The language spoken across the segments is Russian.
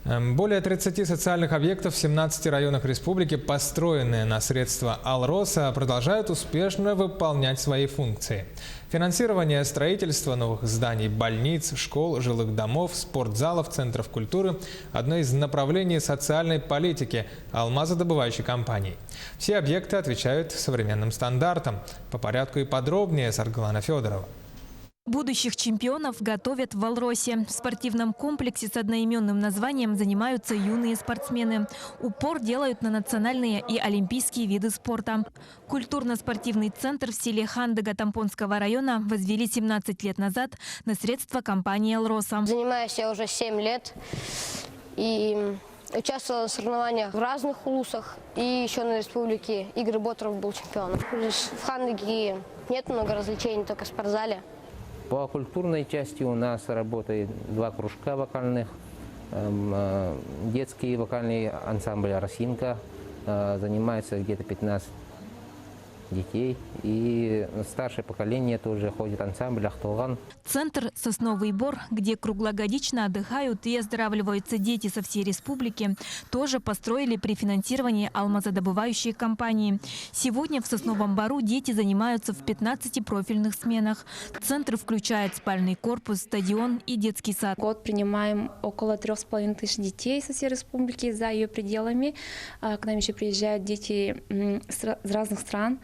Более 30 социальных объектов в 17 районах республики, построенные на средства Алроса, продолжают успешно выполнять свои функции. Финансирование строительства новых зданий, больниц, школ, жилых домов, спортзалов, центров культуры – одно из направлений социальной политики алмазодобывающей компании. Все объекты отвечают современным стандартам. По порядку и подробнее Саргалана Федорова. Будущих чемпионов готовят в Алросе. В спортивном комплексе с одноименным названием занимаются юные спортсмены. Упор делают на национальные и олимпийские виды спорта. Культурно-спортивный центр в селе Хандыга Тампонского района возвели 17 лет назад на средства компании «Алроса». Занимаюсь я уже 7 лет и участвовала в соревнованиях в разных улусах. И еще на республике Игорь Ботров был чемпионом. В Хандыге нет много развлечений, только в спортзале. По культурной части у нас работает 2 кружка вокальных, детский вокальный ансамбль «Росинка», занимается где-то 15 детей, и старшее поколение тоже ходит ансамбль «Ахтолган». Центр «Сосновый Бор», где круглогодично отдыхают и оздоравливаются дети со всей республики, тоже построили при финансировании алмазодобывающей компании. Сегодня в Сосновом Бору дети занимаются в 15 профильных сменах. Центр включает спальный корпус, стадион и детский сад. В год принимаем около 3500 детей со всей республики за ее пределами. К нам еще приезжают дети с разных стран.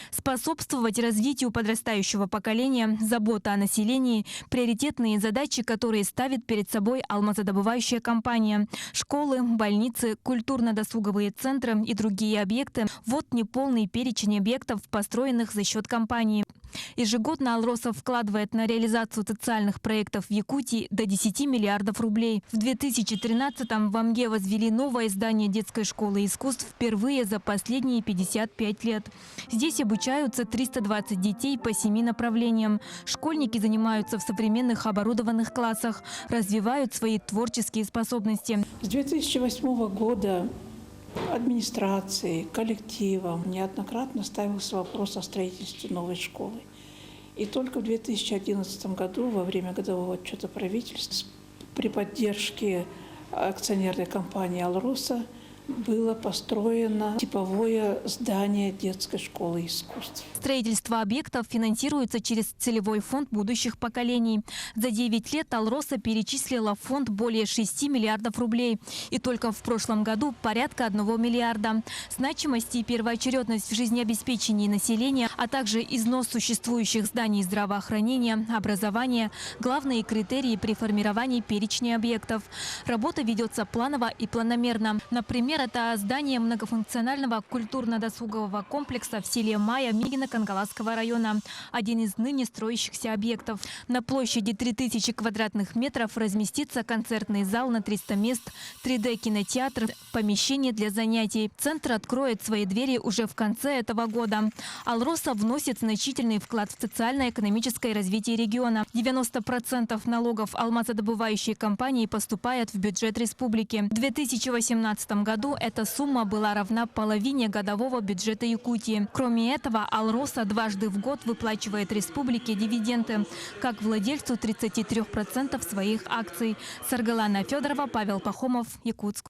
Способствовать развитию подрастающего поколения, забота о населении – приоритетные задачи, которые ставит перед собой алмазодобывающая компания. Школы, больницы, культурно-досуговые центры и другие объекты – вот неполный перечень объектов, построенных за счет компании. Ежегодно «Алроса» вкладывает на реализацию социальных проектов в Якутии до 10 миллиардов рублей. В 2013-м в Амге возвели новое здание детской школы искусств впервые за последние 55 лет. Здесь обучаются 320 детей по 7 направлениям. Школьники занимаются в современных оборудованных классах, развивают свои творческие способности. С 2008 года администрации, коллективом неоднократно ставился вопрос о строительстве новой школы. И только в 2011 году, во время годового отчета правительства, при поддержке акционерной компании «Алроса», было построено типовое здание детской школы искусств. Строительство объектов финансируется через целевой фонд будущих поколений. За 9 лет «Алроса» перечислила в фонд более 6 миллиардов рублей. И только в прошлом году порядка 1 миллиарда. Значимость и первоочередность в жизнеобеспечении населения, а также износ существующих зданий здравоохранения, образования – главные критерии при формировании перечня объектов. Работа ведется планово и планомерно. Например, это здание многофункционального культурно-досугового комплекса в селе Майя Мигино-Кангаласского района. Один из ныне строящихся объектов. На площади 3000 квадратных метров разместится концертный зал на 300 мест, 3D-кинотеатр, помещение для занятий. Центр откроет свои двери уже в конце этого года. «Алроса» вносит значительный вклад в социально-экономическое развитие региона. 90% налогов алмазодобывающей компании поступает в бюджет республики. В 2018 году эта сумма была равна половине годового бюджета Якутии. Кроме этого, «Алроса» дважды в год выплачивает республике дивиденды, как владельцу 33% своих акций. Саргалана Федорова, Павел Пахомов, Якутск.